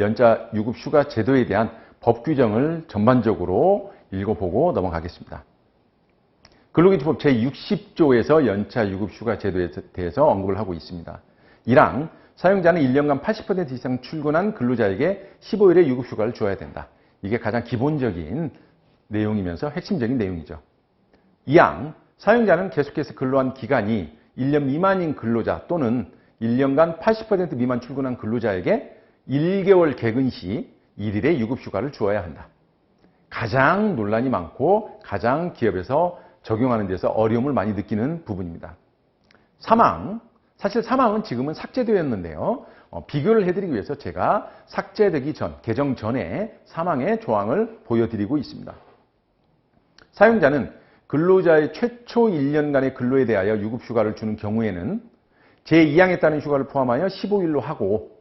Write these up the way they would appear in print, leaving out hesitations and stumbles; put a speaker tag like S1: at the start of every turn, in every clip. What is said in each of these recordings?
S1: 연차 유급 휴가 제도에 대한 법 규정을 전반적으로 읽어보고 넘어가겠습니다. 근로기준법 제60조에서 연차 유급 휴가 제도에 대해서 언급을 하고 있습니다. 1항, 사용자는 1년간 80% 이상 출근한 근로자에게 15일의 유급 휴가를 주어야 된다. 이게 가장 기본적인 내용이면서 핵심적인 내용이죠. 2항, 사용자는 계속해서 근로한 기간이 1년 미만인 근로자 또는 1년간 80% 미만 출근한 근로자에게 1개월 개근 시 1일의 유급 휴가를 주어야 한다. 가장 논란이 많고 가장 기업에서 적용하는 데서 어려움을 많이 느끼는 부분입니다. 3항, 사실 3항은 지금은 삭제되었는데요. 비교를 해드리기 위해서 제가 삭제되기 전, 개정 전에 3항의 조항을 보여드리고 있습니다. 사용자는 근로자의 최초 1년간의 근로에 대하여 유급휴가를 주는 경우에는 제2항에 따른 휴가를 포함하여 15일로 하고,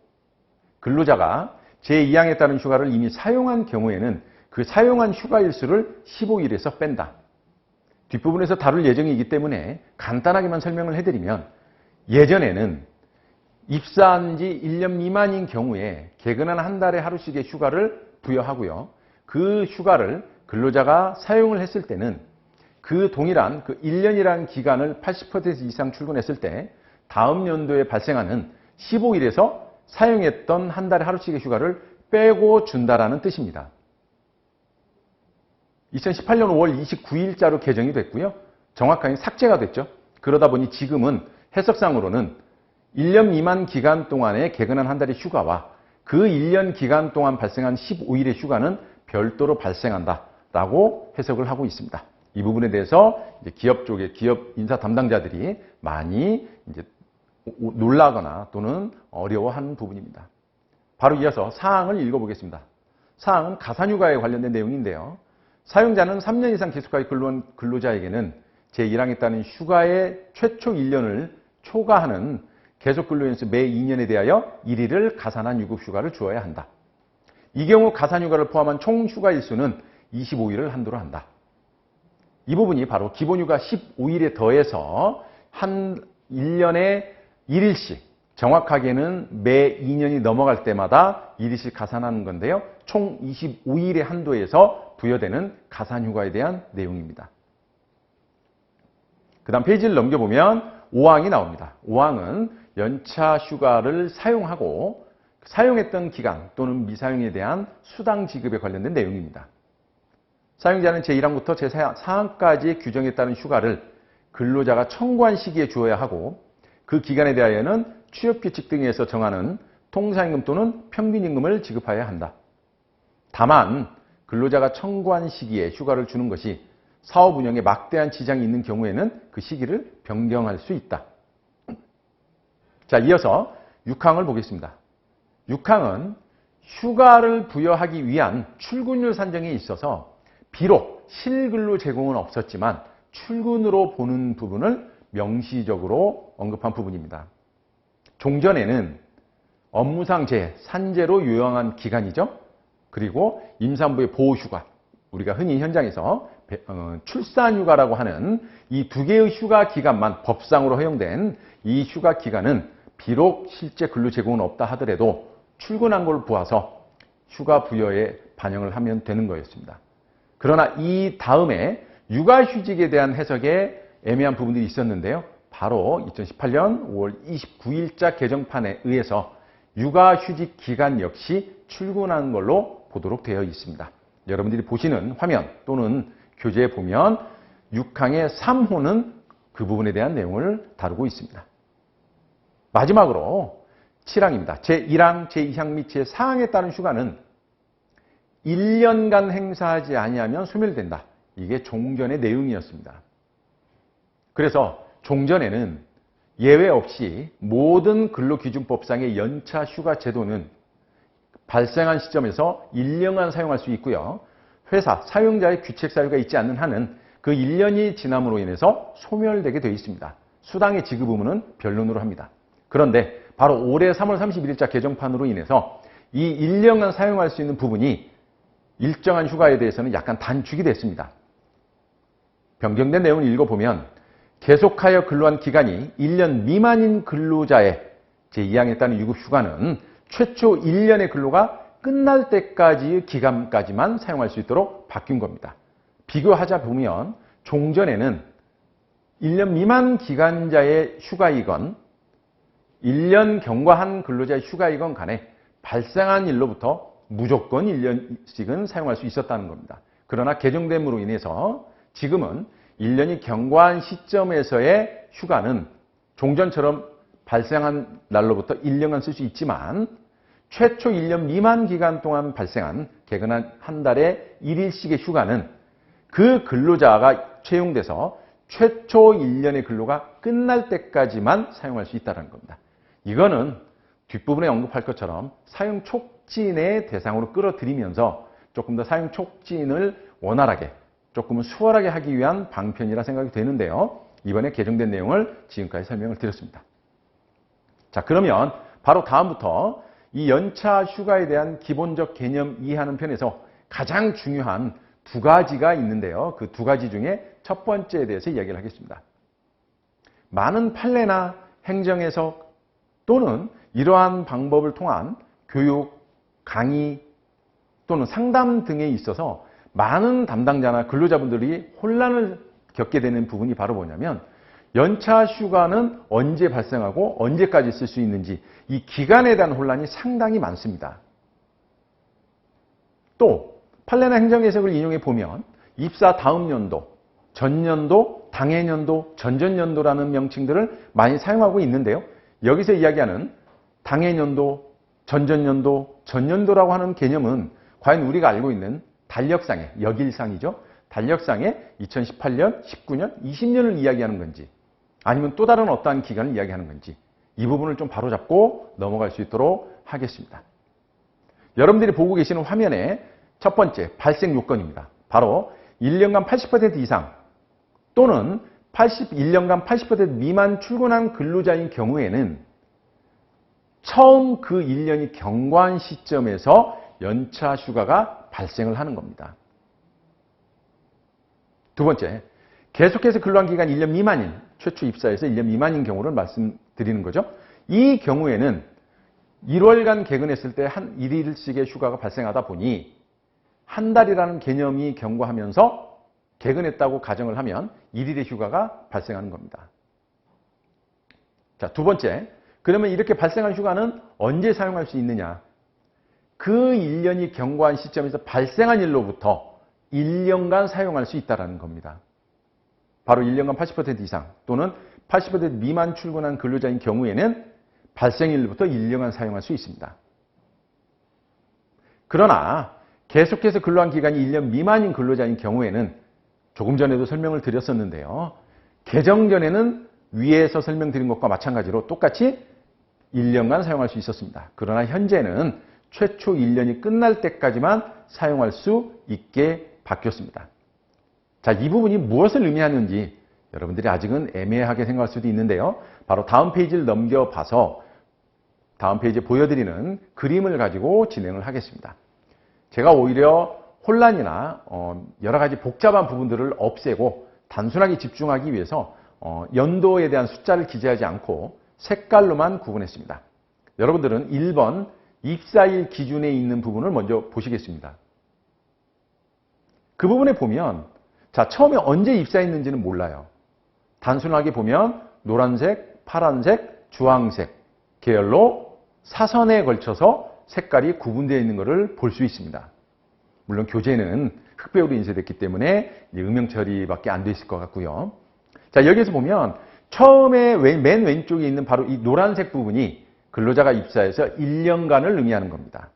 S1: 근로자가 제2항에 따른 휴가를 이미 사용한 경우에는 그 사용한 휴가 일수를 15일에서 뺀다. 뒷부분에서 다룰 예정이기 때문에 간단하게만 설명을 해드리면, 예전에는 입사한 지 1년 미만인 경우에 개근한 한 달에 하루씩의 휴가를 부여하고요. 그 휴가를 근로자가 사용을 했을 때는 그 동일한 그 1년이라는 기간을 80% 이상 출근했을 때 다음 연도에 발생하는 15일에서 사용했던 한 달에 하루씩의 휴가를 빼고 준다라는 뜻입니다. 2018년 5월 29일자로 개정이 됐고요. 정확하게 삭제가 됐죠. 그러다 보니 지금은 해석상으로는 1년 미만 기간 동안에 개근한 한 달의 휴가와 그 1년 기간 동안 발생한 15일의 휴가는 별도로 발생한다라고 해석을 하고 있습니다. 이 부분에 대해서 이제 기업 쪽에 기업 인사 담당자들이 많이 이제 놀라거나 또는 어려워하는 부분입니다. 바로 이어서 사항을 읽어보겠습니다. 사항은 가산휴가에 관련된 내용인데요. 사용자는 3년 이상 계속하여 근로한 근로자에게는 제1항에 따른 휴가의 최초 1년을 초과하는 계속 근로연수 매 2년에 대하여 1일을 가산한 유급휴가를 주어야 한다. 이 경우 가산휴가를 포함한 총 휴가 일수는 25일을 한도로 한다. 이 부분이 바로 기본휴가 15일에 더해서 한 1년에 1일씩, 정확하게는 매 2년이 넘어갈 때마다 1일씩 가산하는 건데요. 총 25일의 한도에서 부여되는 가산휴가에 대한 내용입니다. 그 다음 페이지를 넘겨보면 5항이 나옵니다. 5항은 연차 휴가를 사용하고 사용했던 기간 또는 미사용에 대한 수당 지급에 관련된 내용입니다. 사용자는 제1항부터 제4항까지의 규정에 따른 휴가를 근로자가 청구한 시기에 주어야 하고, 그 기간에 대하여는 취업규칙 등에서 정하는 통상임금 또는 평균임금을 지급해야 한다. 다만 근로자가 청구한 시기에 휴가를 주는 것이 사업 운영에 막대한 지장이 있는 경우에는 그 시기를 변경할 수 있다. 자, 이어서 6항을 보겠습니다. 6항은 휴가를 부여하기 위한 출근율 산정에 있어서 비록 실근로 제공은 없었지만 출근으로 보는 부분을 명시적으로 언급한 부분입니다. 종전에는 업무상 산재로 요양한 기간이죠. 그리고 임산부의 보호휴가, 우리가 흔히 현장에서 출산휴가라고 하는 이 두 개의 휴가 기간만 법상으로 허용된 이 휴가 기간은 비록 실제 근로 제공은 없다 하더라도 출근한 걸 보아서 휴가 부여에 반영을 하면 되는 거였습니다. 그러나 이 다음에 육아휴직에 대한 해석에 애매한 부분들이 있었는데요. 바로 2018년 5월 29일자 개정판에 의해서 육아휴직 기간 역시 출근하는 걸로 보도록 되어 있습니다. 여러분들이 보시는 화면 또는 교재에 보면 6항의 3호는 그 부분에 대한 내용을 다루고 있습니다. 마지막으로 7항입니다. 제1항, 제2항 및 제4항에 따른 휴가는 1년간 행사하지 아니하면 소멸된다. 이게 종전의 내용이었습니다. 그래서 종전에는 예외 없이 모든 근로기준법상의 연차 휴가 제도는 발생한 시점에서 1년간 사용할 수 있고요. 회사, 사용자의 규칙 사유가 있지 않는 한은 그 1년이 지남으로 인해서 소멸되게 되어 있습니다. 수당의 지급 의무는 변론으로 합니다. 그런데 바로 올해 3월 31일자 개정판으로 인해서 이 1년간 사용할 수 있는 부분이 일정한 휴가에 대해서는 약간 단축이 됐습니다. 변경된 내용을 읽어보면 계속하여 근로한 기간이 1년 미만인 근로자의 제2항에 따른 유급휴가는 최초 1년의 근로가 끝날 때까지의 기간까지만 사용할 수 있도록 바뀐 겁니다. 비교하자 보면 종전에는 1년 미만 기간자의 휴가이건 1년 경과한 근로자의 휴가이건 간에 발생한 일로부터 무조건 1년씩은 사용할 수 있었다는 겁니다. 그러나 개정됨으로 인해서 지금은 1년이 경과한 시점에서의 휴가는 종전처럼 발생한 날로부터 1년간 쓸 수 있지만 최초 1년 미만 기간 동안 발생한 개근한 한 달에 1일씩의 휴가는 그 근로자가 채용돼서 최초 1년의 근로가 끝날 때까지만 사용할 수 있다는 겁니다. 이거는 뒷부분에 언급할 것처럼 사용 촉진의 대상으로 끌어들이면서 조금 더 사용 촉진을 원활하게 조금은 수월하게 하기 위한 방편이라 생각이 되는데요. 이번에 개정된 내용을 지금까지 설명을 드렸습니다. 자, 그러면 바로 다음부터 이 연차 휴가에 대한 기본적 개념 이해하는 편에서 가장 중요한 두 가지가 있는데요. 그 두 가지 중에 첫 번째에 대해서 이야기를 하겠습니다. 많은 판례나 행정에서 또는 이러한 방법을 통한 교육, 강의 또는 상담 등에 있어서 많은 담당자나 근로자분들이 혼란을 겪게 되는 부분이 바로 뭐냐면 연차 휴가는 언제 발생하고 언제까지 쓸 수 있는지 이 기간에 대한 혼란이 상당히 많습니다. 또 판례나 행정해석을 인용해 보면 입사 다음 연도, 전년도, 당해년도, 전전년도라는 명칭들을 많이 사용하고 있는데요. 여기서 이야기하는 당해년도, 전전년도, 전년도라고 하는 개념은 과연 우리가 알고 있는 달력상의 역일상이죠. 달력상의 2018년, 19년, 20년을 이야기하는 건지 아니면 또 다른 어떠한 기간을 이야기하는 건지 이 부분을 좀 바로잡고 넘어갈 수 있도록 하겠습니다. 여러분들이 보고 계시는 화면에 첫 번째 발생 요건입니다. 바로 1년간 80% 이상 또는 1년간 80% 미만 출근한 근로자인 경우에는 처음 그 1년이 경과한 시점에서 연차 휴가가 발생을 하는 겁니다. 두 번째, 계속해서 근로한 기간 1년 미만인, 최초 입사에서 1년 미만인 경우를 말씀드리는 거죠. 이 경우에는 1월간 개근했을 때 한 1일씩의 휴가가 발생하다 보니 한 달이라는 개념이 경과하면서 개근했다고 가정을 하면 1일의 휴가가 발생하는 겁니다. 자, 두 번째, 그러면 이렇게 발생한 휴가는 언제 사용할 수 있느냐? 그 1년이 경과한 시점에서 발생한 일로부터 1년간 사용할 수 있다는 겁니다. 바로 1년간 80% 이상 또는 80% 미만 출근한 근로자인 경우에는 발생일부터 1년간 사용할 수 있습니다. 그러나 계속해서 근로한 기간이 1년 미만인 근로자인 경우에는 조금 전에도 설명을 드렸었는데요. 개정 전에는 위에서 설명드린 것과 마찬가지로 똑같이 1년간 사용할 수 있었습니다. 그러나 현재는 최초 1년이 끝날 때까지만 사용할 수 있게 바뀌었습니다. 자, 이 부분이 무엇을 의미하는지 여러분들이 아직은 애매하게 생각할 수도 있는데요. 바로 다음 페이지를 넘겨봐서 다음 페이지에 보여드리는 그림을 가지고 진행을 하겠습니다. 제가 오히려 혼란이나 여러 가지 복잡한 부분들을 없애고 단순하게 집중하기 위해서 연도에 대한 숫자를 기재하지 않고 색깔로만 구분했습니다. 여러분들은 1번 입사일 기준에 있는 부분을 먼저 보시겠습니다. 그 부분에 보면 자, 처음에 언제 입사했는지는 몰라요. 단순하게 보면 노란색, 파란색, 주황색 계열로 사선에 걸쳐서 색깔이 구분되어 있는 것을 볼 수 있습니다. 물론 교재는 흑백으로 인쇄됐기 때문에 음영 처리밖에 안 돼 있을 것 같고요. 자, 여기서 보면 처음에 맨 왼쪽에 있는 바로 이 노란색 부분이 근로자가 입사해서 1년간을 의미하는 겁니다.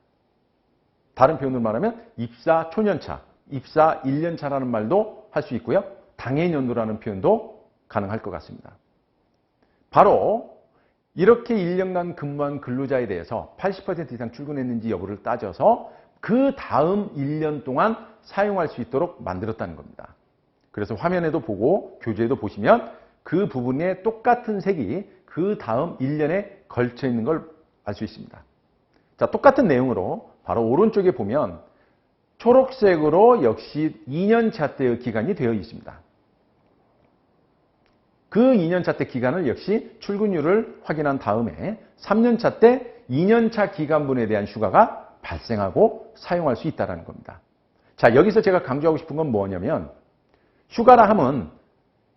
S1: 다른 표현으로 말하면 입사 초년차, 입사 1년차라는 말도 할 수 있고요. 당해년도라는 표현도 가능할 것 같습니다. 바로 이렇게 1년간 근무한 근로자에 대해서 80% 이상 출근했는지 여부를 따져서 그 다음 1년 동안 사용할 수 있도록 만들었다는 겁니다. 그래서 화면에도 보고 교재에도 보시면 그 부분에 똑같은 색이 그 다음 1년에 걸쳐 있는 걸 알 수 있습니다. 자, 똑같은 내용으로 바로 오른쪽에 보면 초록색으로 역시 2년차 때의 기간이 되어 있습니다. 그 2년차 때 기간을 역시 출근율을 확인한 다음에 3년차 때 2년차 기간분에 대한 휴가가 발생하고 사용할 수 있다는 겁니다. 자, 여기서 제가 강조하고 싶은 건 뭐냐면 휴가라 함은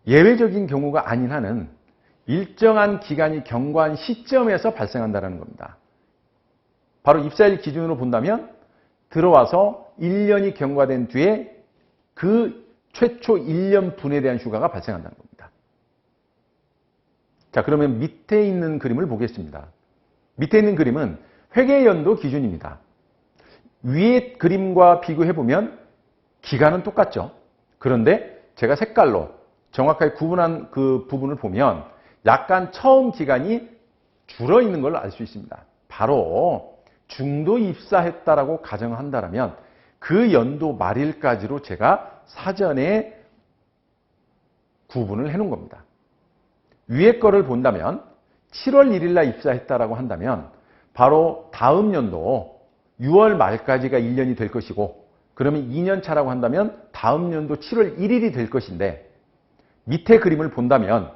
S1: 예외적인 경우가 아닌 한은 일정한 기간이 경과한 시점에서 발생한다는 겁니다. 바로 입사일 기준으로 본다면 들어와서 1년이 경과된 뒤에 그 최초 1년 분에 대한 휴가가 발생한다는 겁니다. 자, 그러면 밑에 있는 그림을 보겠습니다. 밑에 있는 그림은 회계연도 기준입니다. 위의 그림과 비교해보면 기간은 똑같죠. 그런데 제가 색깔로 정확하게 구분한 그 부분을 보면 약간 처음 기간이 줄어 있는 걸 알 수 있습니다. 바로 중도 입사했다라고 가정한다면 그 연도 말일까지로 제가 사전에 구분을 해놓은 겁니다. 위에 거를 본다면 7월 1일 날 입사했다라고 한다면 바로 다음 연도 6월 말까지가 1년이 될 것이고 그러면 2년 차라고 한다면 다음 연도 7월 1일이 될 것인데 밑에 그림을 본다면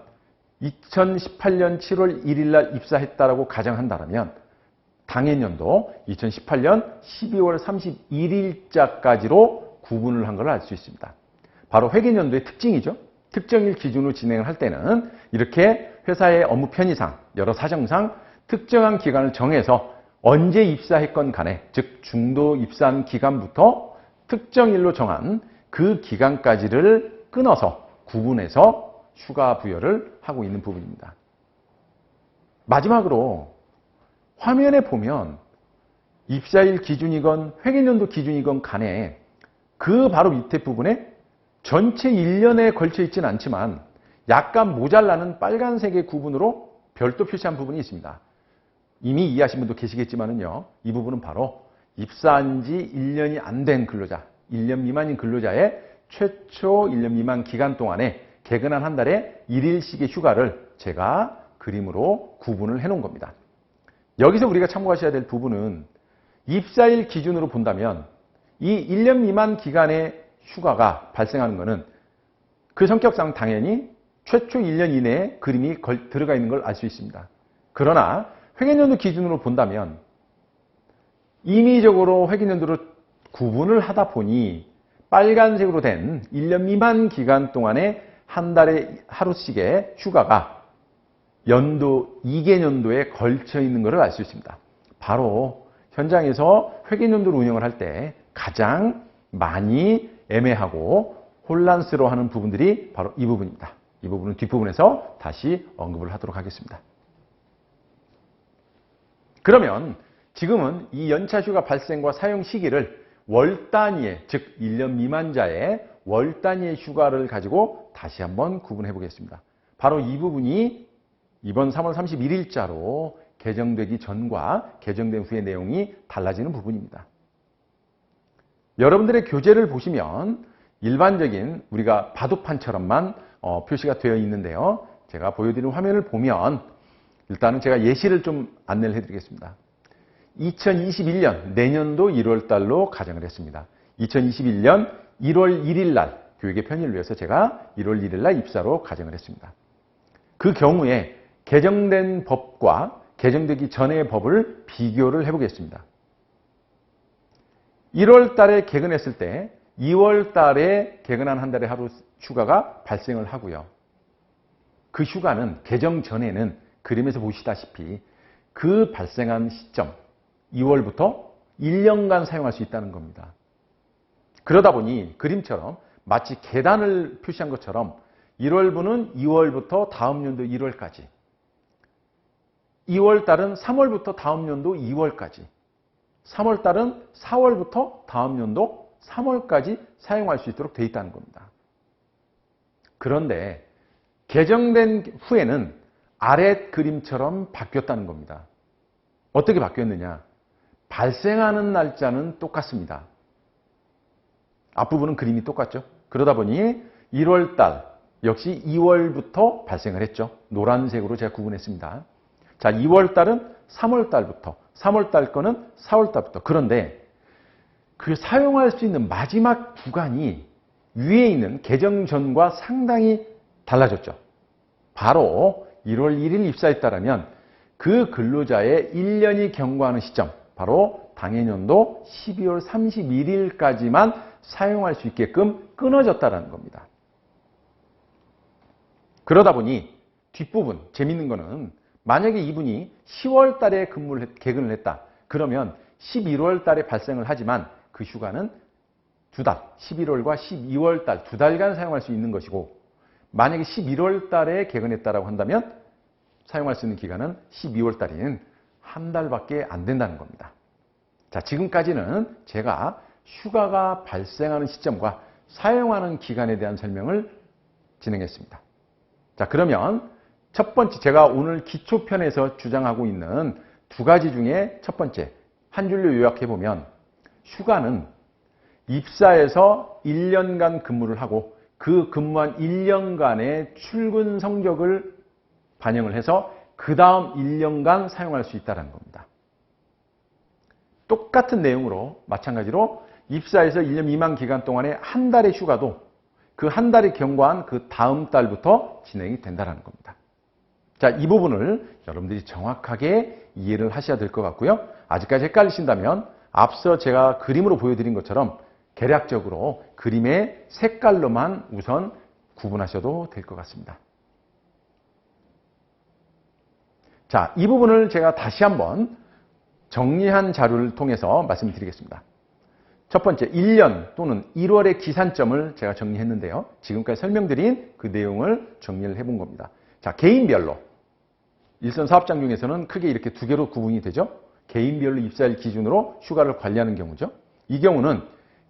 S1: 2018년 7월 1일 날 입사했다라고 가정한다면 당해년도 2018년 12월 31일자까지로 구분을 한 걸 알 수 있습니다. 바로 회계연도의 특징이죠. 특정일 기준으로 진행을 할 때는 이렇게 회사의 업무 편의상, 여러 사정상 특정한 기간을 정해서 언제 입사했건 간에, 즉 중도 입사한 기간부터 특정일로 정한 그 기간까지를 끊어서 구분해서 휴가 부여를 하고 있는 부분입니다. 마지막으로 화면에 보면 입사일 기준이건 회계연도 기준이건 간에 그 바로 밑에 부분에 전체 1년에 걸쳐 있지는 않지만 약간 모자라는 빨간색의 구분으로 별도 표시한 부분이 있습니다. 이미 이해하신 분도 계시겠지만요. 이 부분은 바로 입사한 지 1년이 안 된 근로자, 1년 미만인 근로자의 최초 1년 미만 기간 동안에 개근한 한 달에 1일씩의 휴가를 제가 그림으로 구분을 해놓은 겁니다. 여기서 우리가 참고하셔야 될 부분은 입사일 기준으로 본다면 이 1년 미만 기간의 휴가가 발생하는 것은 그 성격상 당연히 최초 1년 이내에 그림이 들어가 있는 걸 알 수 있습니다. 그러나 회계연도 기준으로 본다면 임의적으로 회계연도로 구분을 하다 보니 빨간색으로 된 1년 미만 기간 동안에 한 달에 하루씩의 휴가가 연도 2개년도에 걸쳐 있는 것을 알 수 있습니다. 바로 현장에서 회계연도를 운영을 할 때 가장 많이 애매하고 혼란스러워하는 부분들이 바로 이 부분입니다. 이 부분은 뒷부분에서 다시 언급을 하도록 하겠습니다. 그러면 지금은 이 연차휴가 발생과 사용 시기를 월 단위의, 즉 1년 미만자의 월 단위의 휴가를 가지고 다시 한번 구분해 보겠습니다. 바로 이 부분이 이번 3월 31일자로 개정되기 전과 개정된 후의 내용이 달라지는 부분입니다. 여러분들의 교재를 보시면 일반적인 우리가 바둑판처럼만 표시가 되어 있는데요. 제가 보여드리는 화면을 보면 일단은 제가 예시를 좀 안내를 해드리겠습니다. 2021년 내년도 1월 달로 가정을 했습니다. 2021년 1월 1일 날 교육의 편의를 위해서 제가 1월 1일 날 입사로 가정을 했습니다. 그 경우에 개정된 법과 개정되기 전의 법을 비교를 해보겠습니다. 1월 달에 개근했을 때 2월 달에 개근한 한 달의 하루 휴가가 발생을 하고요. 그 휴가는 개정 전에는 그림에서 보시다시피 그 발생한 시점 2월부터 1년간 사용할 수 있다는 겁니다. 그러다 보니 그림처럼 마치 계단을 표시한 것처럼 1월분은 2월부터 다음 연도 1월까지, 2월달은 3월부터 다음 연도 2월까지, 3월달은 4월부터 다음 연도 3월까지 사용할 수 있도록 되어 있다는 겁니다. 그런데 개정된 후에는 아래 그림처럼 바뀌었다는 겁니다. 어떻게 바뀌었느냐? 발생하는 날짜는 똑같습니다. 앞부분은 그림이 똑같죠. 그러다 보니 1월달 역시 2월부터 발생을 했죠. 노란색으로 제가 구분했습니다. 자, 2월달은 3월달부터, 3월달 거는 4월달부터. 그런데 그 사용할 수 있는 마지막 구간이 위에 있는 개정 전과 상당히 달라졌죠. 바로 1월 1일 입사했다면 그 근로자의 1년이 경과하는 시점, 바로 당해년도 12월 31일까지만 사용할 수 있게끔 끊어졌다는 겁니다. 그러다 보니 뒷부분 재밌는 거는 만약에 이분이 10월 달에 개근을 했다. 그러면 11월 달에 발생을 하지만 그 휴가는 두 달, 11월과 12월 달 두 달간 사용할 수 있는 것이고 만약에 11월 달에 개근했다라고 한다면 사용할 수 있는 기간은 12월 달인 한 달밖에 안 된다는 겁니다. 자, 지금까지는 제가 휴가가 발생하는 시점과 사용하는 기간에 대한 설명을 진행했습니다. 자, 그러면 첫 번째 제가 오늘 기초편에서 주장하고 있는 두 가지 중에 첫 번째 한 줄로 요약해 보면 휴가는 입사해서 1년간 근무를 하고 그 근무한 1년간의 출근 성적을 반영을 해서 그 다음 1년간 사용할 수 있다는 겁니다. 똑같은 내용으로 마찬가지로 입사해서 1년 미만 기간 동안에 한 달의 휴가도 그 한 달이 경과한 그 다음 달부터 진행이 된다는 겁니다. 자, 이 부분을 여러분들이 정확하게 이해를 하셔야 될 것 같고요. 아직까지 헷갈리신다면 앞서 제가 그림으로 보여드린 것처럼 개략적으로 그림의 색깔로만 우선 구분하셔도 될 것 같습니다. 자, 이 부분을 제가 다시 한번 정리한 자료를 통해서 말씀드리겠습니다. 첫 번째, 1년 또는 1월의 기산점을 제가 정리했는데요. 지금까지 설명드린 그 내용을 정리를 해본 겁니다. 자, 개인별로 일선 사업장 중에서는 크게 이렇게 두 개로 구분이 되죠. 개인별로 입사일 기준으로 휴가를 관리하는 경우죠. 이 경우는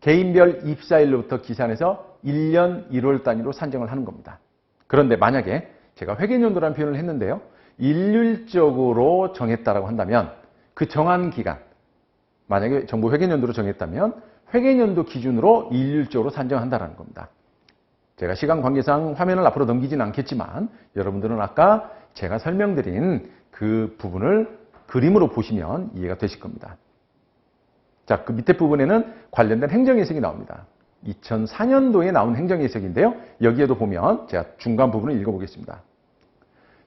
S1: 개인별 입사일로부터 기산해서 1년 1월 단위로 산정을 하는 겁니다. 그런데 만약에 제가 회계연도라는 표현을 했는데요. 일률적으로 정했다라고 한다면 그 정한 기간, 만약에 정부 회계연도로 정했다면 회계연도 기준으로 일률적으로 산정한다는 겁니다. 제가 시간 관계상 화면을 앞으로 넘기지는 않겠지만 여러분들은 아까 제가 설명드린 그 부분을 그림으로 보시면 이해가 되실 겁니다. 자, 그 밑에 부분에는 관련된 행정예색이 나옵니다. 2004년도에 나온 행정예색인데요. 여기에도 보면 제가 중간 부분을 읽어보겠습니다.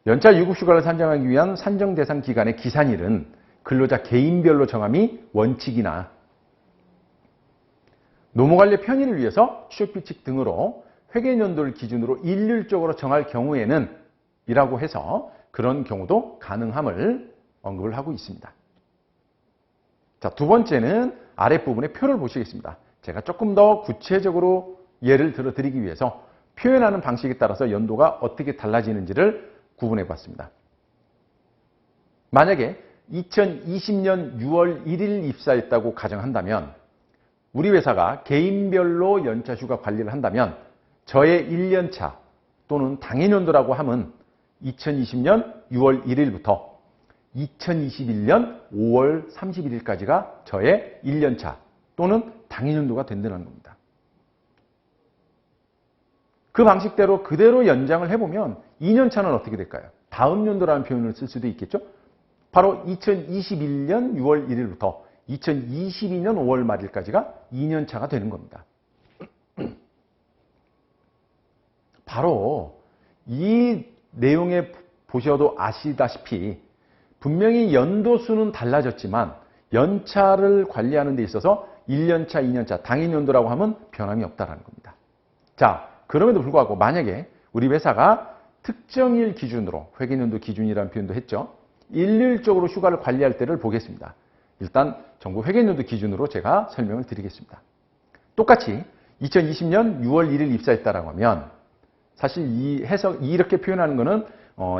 S1: 연차 유급휴가를 산정하기 위한 산정 대상 기간의 기산일은 근로자 개인별로 정함이 원칙이나 노무관리 편의를 위해서 취업규칙 등으로 회계연도를 기준으로 일률적으로 정할 경우에는 이라고 해서 그런 경우도 가능함을 언급을 하고 있습니다. 자, 두 번째는 아랫부분의 표를 보시겠습니다. 제가 조금 더 구체적으로 예를 들어 드리기 위해서 표현하는 방식에 따라서 연도가 어떻게 달라지는지를 구분해 봤습니다. 만약에 2020년 6월 1일 입사했다고 가정한다면 우리 회사가 개인별로 연차 휴가 관리를 한다면 저의 1년차 또는 당해연도라고 함은 2020년 6월 1일부터 2021년 5월 31일까지가 저의 1년차 또는 당해연도가 된다는 겁니다. 그 방식대로 그대로 연장을 해보면 2년차는 어떻게 될까요? 다음 연도라는 표현을 쓸 수도 있겠죠? 바로 2021년 6월 1일부터 2022년 5월 말일까지가 2년차가 되는 겁니다. 바로 이 내용에 보셔도 아시다시피 분명히 연도수는 달라졌지만 연차를 관리하는 데 있어서 1년차, 2년차, 당해연도라고 하면 변함이 없다는 겁니다. 자, 그럼에도 불구하고 만약에 우리 회사가 특정일 기준으로 회계연도 기준이라는 표현도 했죠. 일률적으로 휴가를 관리할 때를 보겠습니다. 일단 정부 회계연도 기준으로 제가 설명을 드리겠습니다. 똑같이 2020년 6월 1일 입사했다라고 하면 사실 이 해석 이렇게 표현하는 거는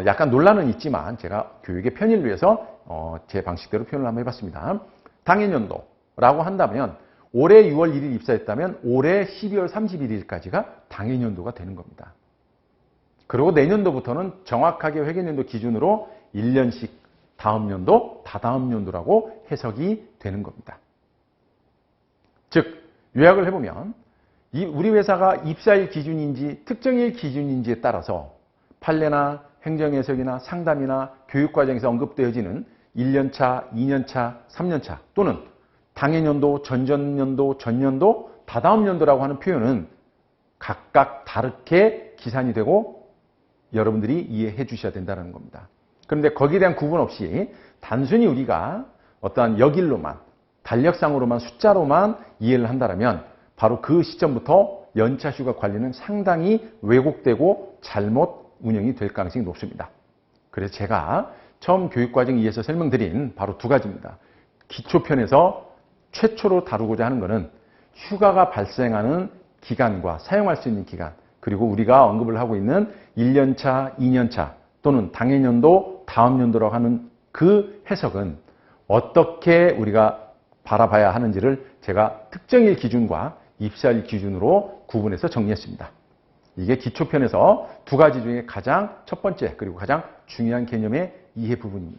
S1: 약간 논란은 있지만 제가 교육의 편의를 위해서 제 방식대로 표현을 한번 해봤습니다. 당해연도라고 한다면 올해 6월 1일 입사했다면 올해 12월 31일까지가 당해연도가 되는 겁니다. 그리고 내년도부터는 정확하게 회계연도 기준으로 1년씩 다음 연도, 다다음 연도라고 해석이 되는 겁니다. 즉, 요약을 해보면 우리 회사가 입사일 기준인지 특정일 기준인지에 따라서 판례나 행정해석이나 상담이나 교육과정에서 언급되어지는 1년차, 2년차, 3년차 또는 당해연도, 전전연도, 전년도, 다다음 연도라고 하는 표현은 각각 다르게 기산이 되고 여러분들이 이해해 주셔야 된다는 겁니다. 그런데 거기에 대한 구분 없이 단순히 우리가 어떠한 역일로만, 달력상으로만, 숫자로만 이해를 한다면 바로 그 시점부터 연차휴가 관리는 상당히 왜곡되고 잘못 운영이 될 가능성이 높습니다. 그래서 제가 처음 교육과정 2에서 설명드린 바로 두 가지입니다. 기초편에서 최초로 다루고자 하는 것은 휴가가 발생하는 기간과 사용할 수 있는 기간, 그리고 우리가 언급을 하고 있는 1년차, 2년차 또는 당해년도, 다음 연도라고 하는 그 해석은 어떻게 우리가 바라봐야 하는지를 제가 특정일 기준과 입시할 기준으로 구분해서 정리했습니다. 이게 기초편에서 두 가지 중에 가장 첫 번째 그리고 가장 중요한 개념의 이해 부분입니다.